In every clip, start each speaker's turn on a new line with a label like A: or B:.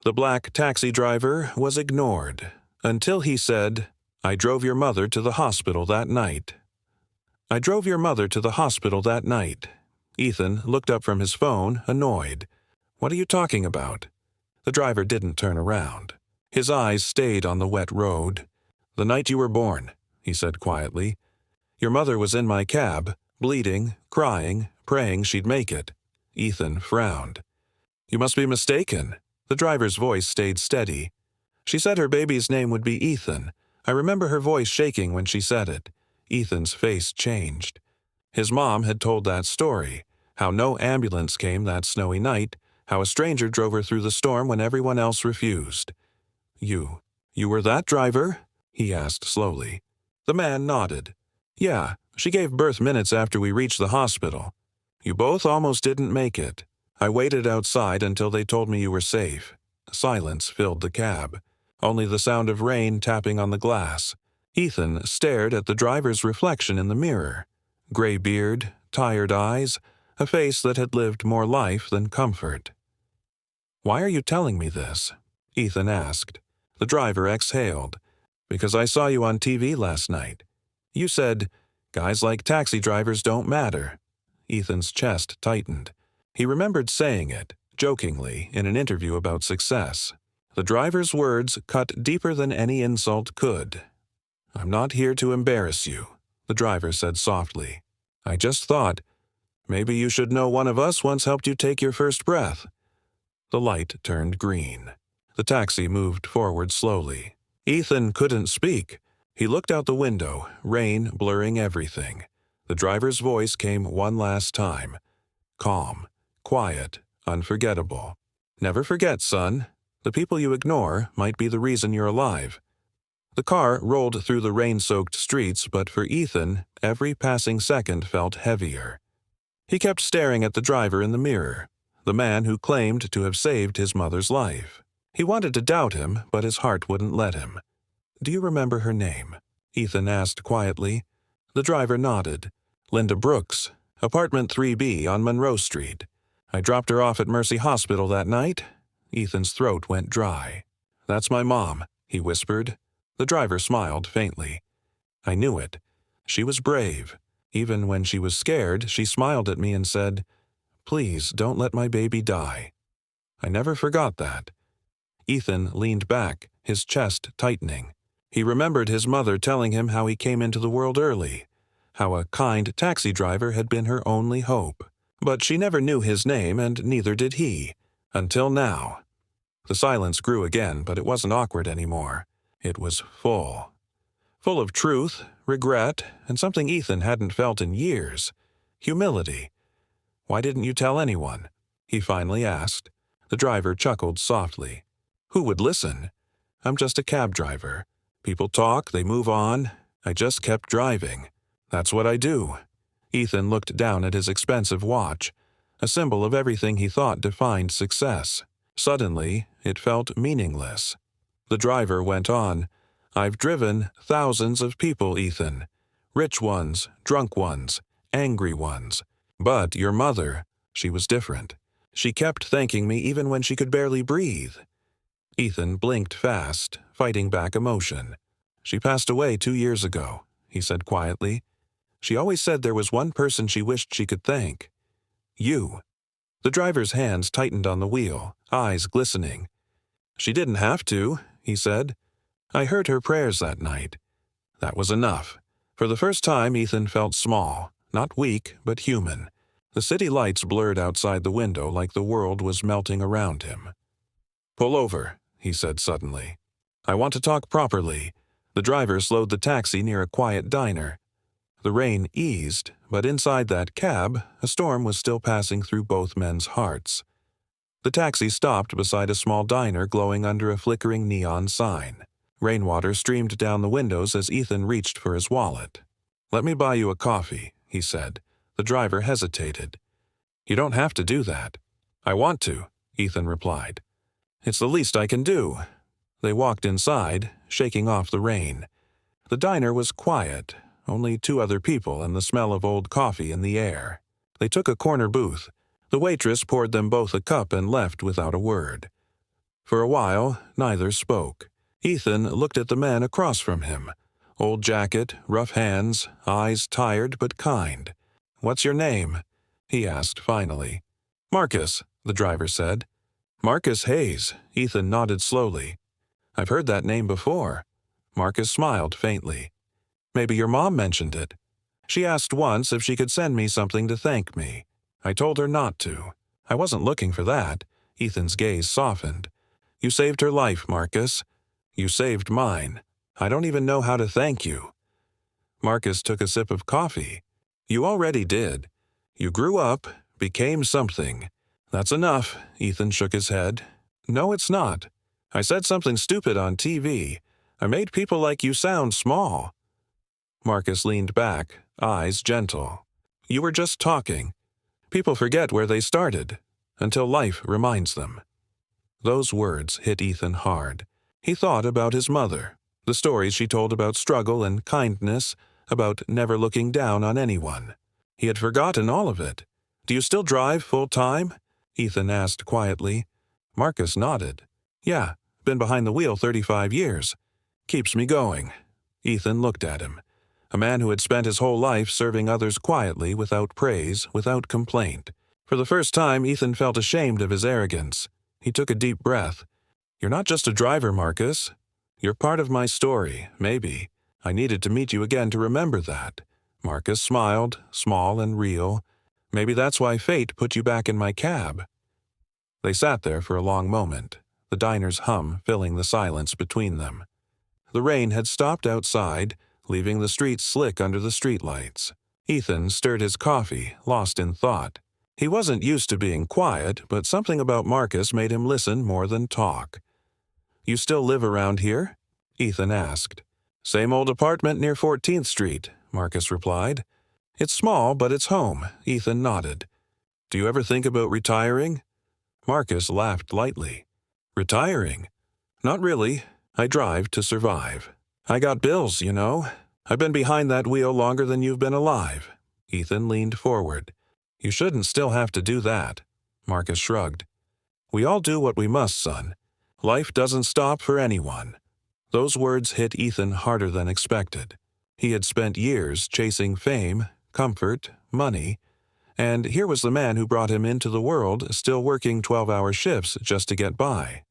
A: The black taxi driver was ignored until he said, "I drove your mother to the hospital that night." I drove your mother to the hospital that night. Ethan looked up from his phone, annoyed. "What are you talking about?" The driver didn't turn around. His eyes stayed on the wet road. "The night you were born," he said quietly. "Your mother was in my cab, bleeding, crying, praying she'd make it." Ethan frowned. "You must be mistaken." The driver's voice stayed steady. "She said her baby's name would be Ethan. I remember her voice shaking when she said it." Ethan's face changed. His mom had told that story, how no ambulance came that snowy night, how a stranger drove her through the storm when everyone else refused. You were that driver?" he asked slowly. The man nodded. "Yeah, she gave birth minutes after we reached the hospital. You both almost didn't make it. I waited outside until they told me you were safe." Silence filled the cab, only the sound of rain tapping on the glass. Ethan stared at the driver's reflection in the mirror. Gray beard, tired eyes, a face that had lived more life than comfort. "Why are you telling me this?" Ethan asked. The driver exhaled. "Because I saw you on TV last night. You said, 'Guys like taxi drivers don't matter.'" Ethan's chest tightened. He remembered saying it, jokingly, in an interview about success. The driver's words cut deeper than any insult could. "I'm not here to embarrass you," the driver said softly. "I just thought, maybe you should know one of us once helped you take your first breath." The light turned green. The taxi moved forward slowly. Ethan couldn't speak. He looked out the window, rain blurring everything. The driver's voice came one last time. Calm, quiet, unforgettable. "Never forget, son. The people you ignore might be the reason you're alive." The car rolled through the rain-soaked streets, but for Ethan, every passing second felt heavier. He kept staring at the driver in the mirror, the man who claimed to have saved his mother's life. He wanted to doubt him, but his heart wouldn't let him. "Do you remember her name?" Ethan asked quietly. The driver nodded. "Linda Brooks, apartment 3B on Monroe Street. I dropped her off at Mercy Hospital that night." Ethan's throat went dry. "That's my mom," he whispered. The driver smiled faintly. "I knew it. She was brave. Even when she was scared, she smiled at me and said, 'Please don't let my baby die.' I never forgot that." Ethan leaned back, his chest tightening. He remembered his mother telling him how he came into the world early, how a kind taxi driver had been her only hope. But she never knew his name, and neither did he. Until now. The silence grew again, but it wasn't awkward anymore. It was full. Full of truth, regret, and something Ethan hadn't felt in years. Humility. "Why didn't you tell anyone?" he finally asked. The driver chuckled softly. "Who would listen? I'm just a cab driver. People talk, they move on. I just kept driving. That's what I do." Ethan looked down at his expensive watch, a symbol of everything he thought defined success. Suddenly, it felt meaningless. The driver went on, "I've driven thousands of people, Ethan. Rich ones, drunk ones, angry ones. But your mother, she was different. She kept thanking me even when she could barely breathe." Ethan blinked fast, fighting back emotion. "She passed away 2 years ago," he said quietly. "She always said there was one person she wished she could thank. You." The driver's hands tightened on the wheel, eyes glistening. "She didn't have to," he said. "I heard her prayers that night. That was enough." For the first time, Ethan felt small, not weak, but human. The city lights blurred outside the window like the world was melting around him. "Pull over," he said suddenly. "I want to talk properly." The driver slowed the taxi near a quiet diner. The rain eased, but inside that cab, a storm was still passing through both men's hearts. The taxi stopped beside a small diner glowing under a flickering neon sign. Rainwater streamed down the windows as Ethan reached for his wallet. "Let me buy you a coffee," he said. The driver hesitated. "You don't have to do that." "I want to," Ethan replied. "It's the least I can do." They walked inside, shaking off the rain. The diner was quiet, only 2 other people and the smell of old coffee in the air. They took a corner booth. The waitress poured them both a cup and left without a word. For a while, neither spoke. Ethan looked at the man across from him. Old jacket, rough hands, eyes tired but kind. "What's your name?" he asked finally. "Marcus," the driver said. "Marcus Hayes," Ethan nodded slowly. "I've heard that name before." Marcus smiled faintly. "Maybe your mom mentioned it. She asked once if she could send me something to thank me. I told her not to. I wasn't looking for that." Ethan's gaze softened. "You saved her life, Marcus. You saved mine. I don't even know how to thank you." Marcus took a sip of coffee. "You already did. You grew up, became something." "That's enough," Ethan shook his head. "No, it's not. I said something stupid on TV. I made people like you sound small." Marcus leaned back, eyes gentle. "You were just talking. People forget where they started, until life reminds them." Those words hit Ethan hard. He thought about his mother, the stories she told about struggle and kindness, about never looking down on anyone. He had forgotten all of it. "Do you still drive full-time?" Ethan asked quietly. Marcus nodded. "Yeah, been behind the wheel 35 years. Keeps me going." Ethan looked at him. A man who had spent his whole life serving others quietly, without praise, without complaint. For the first time, Ethan felt ashamed of his arrogance. He took a deep breath. "You're not just a driver, Marcus. You're part of my story, maybe. I needed to meet you again to remember that." Marcus smiled, small and real. "Maybe that's why fate put you back in my cab." They sat there for a long moment, the diner's hum filling the silence between them. The rain had stopped outside, leaving the streets slick under the streetlights. Ethan stirred his coffee, lost in thought. He wasn't used to being quiet, but something about Marcus made him listen more than talk. "You still live around here?" Ethan asked. "Same old apartment near 14th Street, Marcus replied. "It's small, but it's home," Ethan nodded. "Do you ever think about retiring?" Marcus laughed lightly. "Retiring? Not really. I drive to survive. I got bills, you know. I've been behind that wheel longer than you've been alive." Ethan leaned forward. "You shouldn't still have to do that." Marcus shrugged. "We all do what we must, son. Life doesn't stop for anyone." Those words hit Ethan harder than expected. He had spent years chasing fame, comfort, money, and here was the man who brought him into the world still working 12-hour shifts just to get by.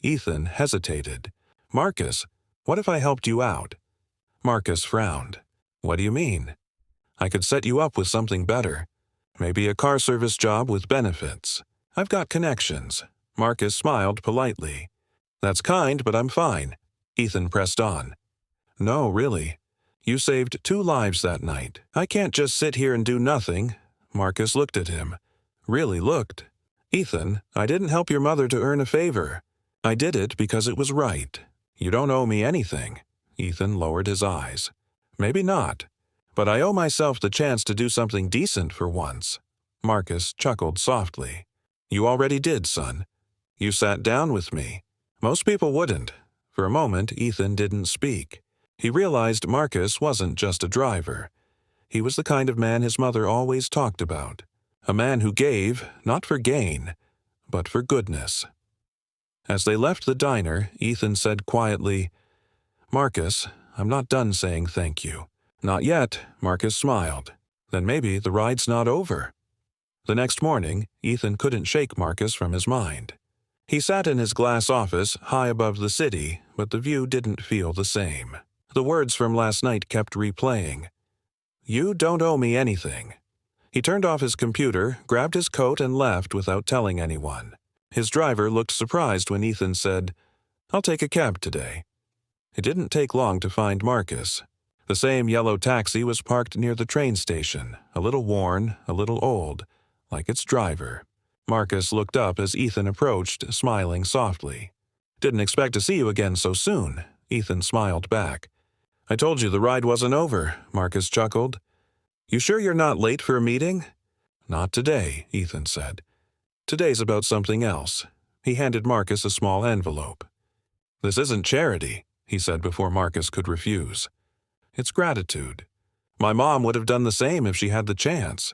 A: Ethan hesitated. "Marcus, what if I helped you out?" Marcus frowned. "What do you mean?" "I could set you up with something better. Maybe a car service job with benefits. I've got connections." Marcus smiled politely. "That's kind, but I'm fine." Ethan pressed on. "No, really. You saved 2 lives that night. I can't just sit here and do nothing." Marcus looked at him. Really looked. "Ethan, I didn't help your mother to earn a favor. I did it because it was right. You don't owe me anything." Ethan lowered his eyes. "Maybe not. But I owe myself the chance to do something decent for once." Marcus chuckled softly. "You already did, son. You sat down with me. Most people wouldn't." For a moment, Ethan didn't speak. He realized Marcus wasn't just a driver. He was the kind of man his mother always talked about. A man who gave, not for gain, but for goodness. As they left the diner, Ethan said quietly, "Marcus, I'm not done saying thank you." "Not yet," Marcus smiled. "Then maybe the ride's not over." The next morning, Ethan couldn't shake Marcus from his mind. He sat in his glass office high above the city, but the view didn't feel the same. The words from last night kept replaying. "You don't owe me anything." He turned off his computer, grabbed his coat, and left without telling anyone. His driver looked surprised when Ethan said, "I'll take a cab today." It didn't take long to find Marcus. The same yellow taxi was parked near the train station, a little worn, a little old, like its driver. Marcus looked up as Ethan approached, smiling softly. "Didn't expect to see you again so soon," Ethan smiled back. "I told you the ride wasn't over," Marcus chuckled. "You sure you're not late for a meeting?" "Not today," Ethan said. "Today's about something else." He handed Marcus a small envelope. "This isn't charity," he said before Marcus could refuse. "It's gratitude. My mom would have done the same if she had the chance."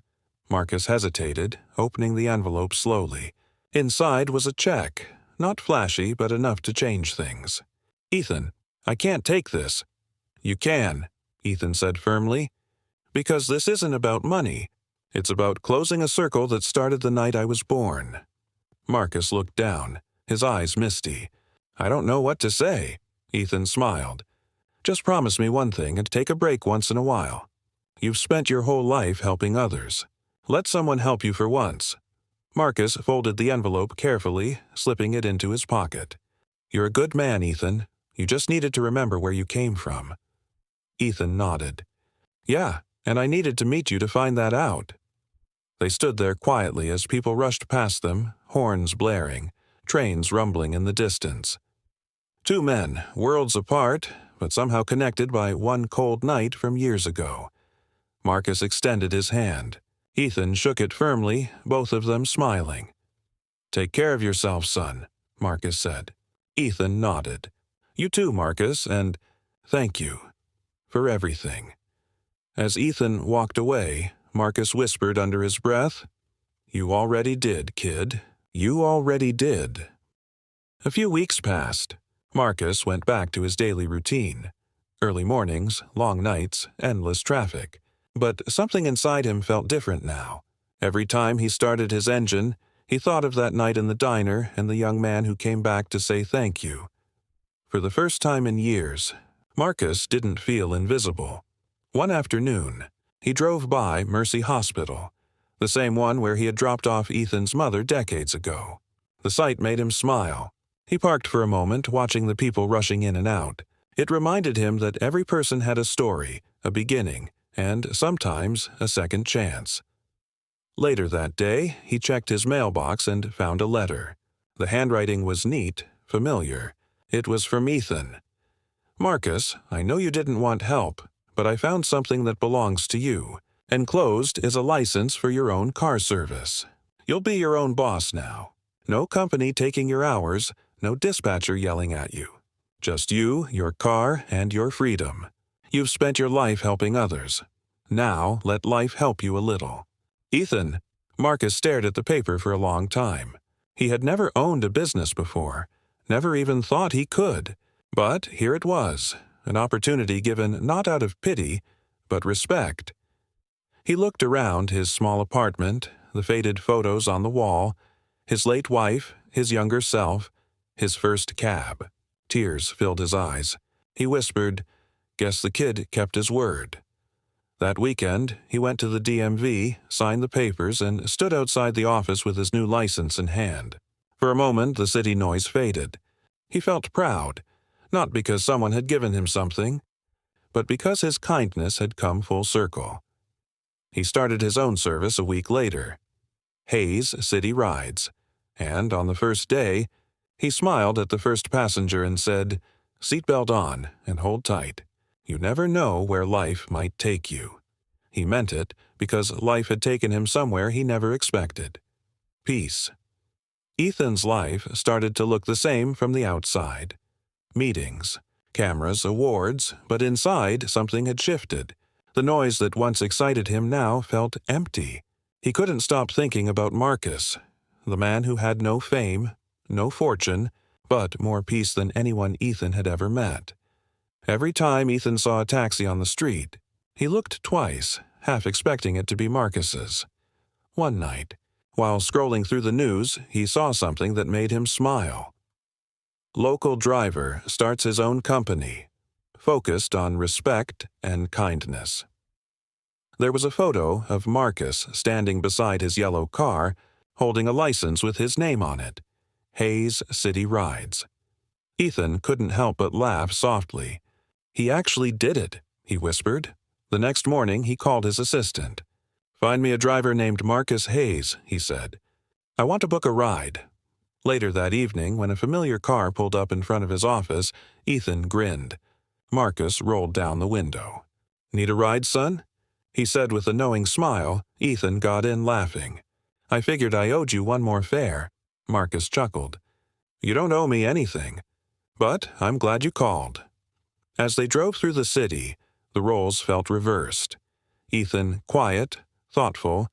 A: Marcus hesitated, opening the envelope slowly. Inside was a check, not flashy, but enough to change things. "Ethan, I can't take this." "You can," Ethan said firmly, "because this isn't about money. It's about closing a circle that started the night I was born." Marcus looked down, his eyes misty. "I don't know what to say." Ethan smiled. "Just promise me one thing and take a break once in a while. You've spent your whole life helping others. Let someone help you for once." Marcus folded the envelope carefully, slipping it into his pocket. "You're a good man, Ethan. You just needed to remember where you came from." Ethan nodded. "Yeah, and I needed to meet you to find that out." They stood there quietly as people rushed past them, horns blaring, trains rumbling in the distance. Two men, worlds apart, but somehow connected by one cold night from years ago. Marcus extended his hand. Ethan shook it firmly, both of them smiling. "Take care of yourself, son," Marcus said. Ethan nodded. "You too, Marcus, and thank you for everything." As Ethan walked away, Marcus whispered under his breath, "You already did, kid. You already did." A few weeks passed. Marcus went back to his daily routine. Early mornings, long nights, endless traffic. But something inside him felt different now. Every time he started his engine, he thought of that night in the diner and the young man who came back to say thank you. For the first time in years, Marcus didn't feel invisible. One afternoon, he drove by Mercy Hospital, the same one where he had dropped off Ethan's mother decades ago. The sight made him smile. He parked for a moment, watching the people rushing in and out. It reminded him that every person had a story, a beginning, and sometimes a second chance. Later that day, he checked his mailbox and found a letter. The handwriting was neat, familiar. It was from Ethan. "Marcus, I know you didn't want help, but I found something that belongs to you. Enclosed is a license for your own car service. You'll be your own boss now. No company taking your hours, no dispatcher yelling at you. Just you, your car, and your freedom. You've spent your life helping others. Now let life help you a little." "Ethan." Marcus stared at the paper for a long time. He had never owned a business before, never even thought he could. But here it was, an opportunity given not out of pity, but respect. He looked around his small apartment, the faded photos on the wall, his late wife, his younger self, his first cab. Tears filled his eyes. He whispered, "Guess the kid kept his word." That weekend, he went to the DMV, signed the papers, and stood outside the office with his new license in hand. For a moment, the city noise faded. He felt proud, not because someone had given him something, but because his kindness had come full circle. He started his own service a week later, Hayes City Rides, and on the first day, he smiled at the first passenger and said, "Seatbelt on and hold tight. You never know where life might take you." He meant it because life had taken him somewhere he never expected. Peace. Ethan's life started to look the same from the outside. Meetings, cameras, awards, but inside something had shifted. The noise that once excited him now felt empty. He couldn't stop thinking about Marcus, the man who had no fame, no fortune, but more peace than anyone Ethan had ever met. Every time Ethan saw a taxi on the street, he looked twice, half expecting it to be Marcus's. One night, while scrolling through the news, he saw something that made him smile. Local driver starts his own company, focused on respect and kindness. There was a photo of Marcus standing beside his yellow car, holding a license with his name on it, Hayes City Rides. Ethan couldn't help but laugh softly. "He actually did it," he whispered. The next morning he called his assistant. "Find me a driver named Marcus Hayes," he said. "I want to book a ride." Later that evening, when a familiar car pulled up in front of his office, Ethan grinned. Marcus rolled down the window. "Need a ride, son?" he said with a knowing smile. Ethan got in laughing. "I figured I owed you one more fare." Marcus chuckled. "You don't owe me anything. But I'm glad you called." As they drove through the city, the roles felt reversed. Ethan quiet, thoughtful,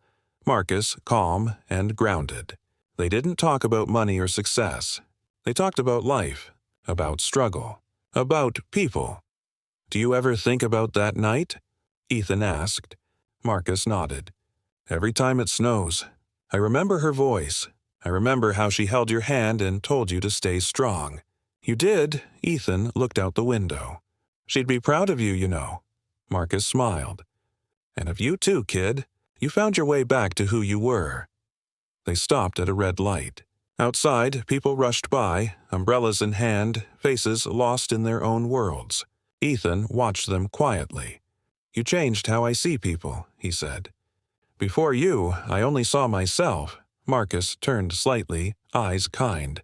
A: Marcus calm and grounded. They didn't talk about money or success. They talked about life, about struggle, about people. "Do you ever think about that night?" Ethan asked. Marcus nodded. "Every time it snows. I remember her voice. I remember how she held your hand and told you to stay strong." "You did?" Ethan looked out the window. "She'd be proud of you, you know." Marcus smiled. "And of you too, kid. You found your way back to who you were." They stopped at a red light. Outside, people rushed by, umbrellas in hand, faces lost in their own worlds. Ethan watched them quietly. "You changed how I see people," he said. "Before you, I only saw myself." Marcus turned slightly, eyes kind.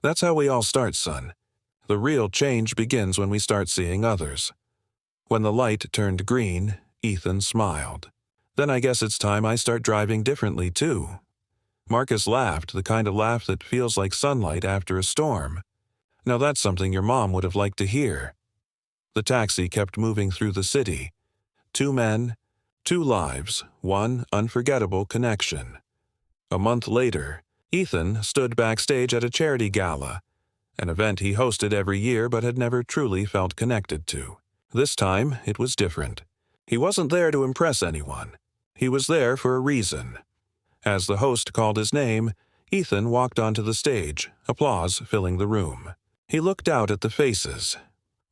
A: "That's how we all start, son. The real change begins when we start seeing others." When the light turned green, Ethan smiled. "Then I guess it's time I start driving differently, too." Marcus laughed, the kind of laugh that feels like sunlight after a storm. "Now that's something your mom would have liked to hear." The taxi kept moving through the city. 2 men, 2 lives, 1 unforgettable connection. A month later, Ethan stood backstage at a charity gala, an event he hosted every year but had never truly felt connected to. This time, it was different. He wasn't there to impress anyone. He was there for a reason. As the host called his name, Ethan walked onto the stage, applause filling the room. He looked out at the faces.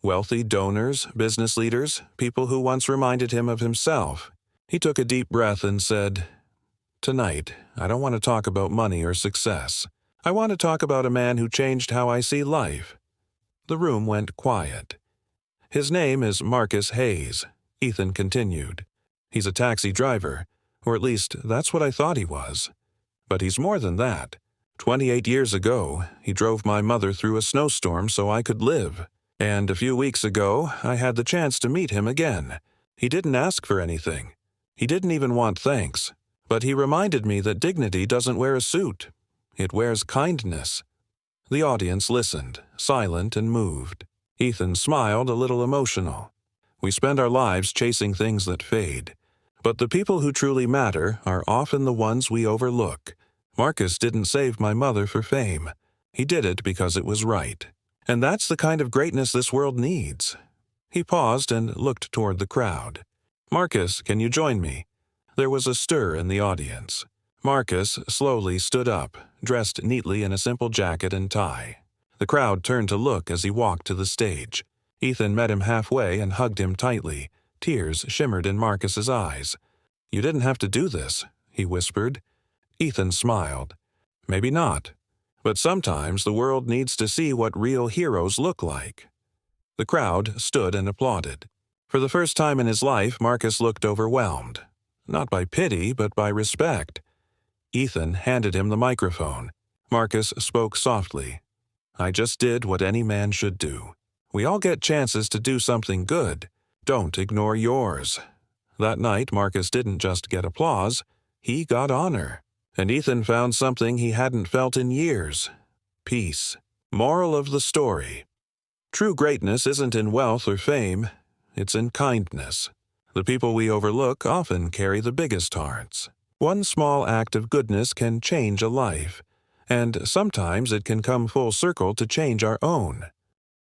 A: Wealthy donors, business leaders, people who once reminded him of himself. He took a deep breath and said, "Tonight, I don't want to talk about money or success. I want to talk about a man who changed how I see life." The room went quiet. "His name is Marcus Hayes," Ethan continued. "He's a taxi driver, or at least that's what I thought he was. But he's more than that. 28 years ago, he drove my mother through a snowstorm so I could live. And a few weeks ago, I had the chance to meet him again. He didn't ask for anything. He didn't even want thanks. But he reminded me that dignity doesn't wear a suit. It wears kindness." The audience listened, silent and moved. Ethan smiled, a little emotional. "We spend our lives chasing things that fade. But the people who truly matter are often the ones we overlook. Marcus didn't save my mother for fame. He did it because it was right. And that's the kind of greatness this world needs." He paused and looked toward the crowd. "Marcus, can you join me?" There was a stir in the audience. Marcus slowly stood up, dressed neatly in a simple jacket and tie. The crowd turned to look as he walked to the stage. Ethan met him halfway and hugged him tightly. Tears shimmered in Marcus's eyes. "You didn't have to do this," he whispered. Ethan smiled. "Maybe not. But sometimes the world needs to see what real heroes look like." The crowd stood and applauded. For the first time in his life, Marcus looked overwhelmed. Not by pity, but by respect. Ethan handed him the microphone. Marcus spoke softly. "I just did what any man should do. We all get chances to do something good. Don't ignore yours." That night, Marcus didn't just get applause, he got honor. And Ethan found something he hadn't felt in years: peace. Moral of the story: true greatness isn't in wealth or fame, it's in kindness. The people we overlook often carry the biggest hearts. One small act of goodness can change a life, and sometimes it can come full circle to change our own.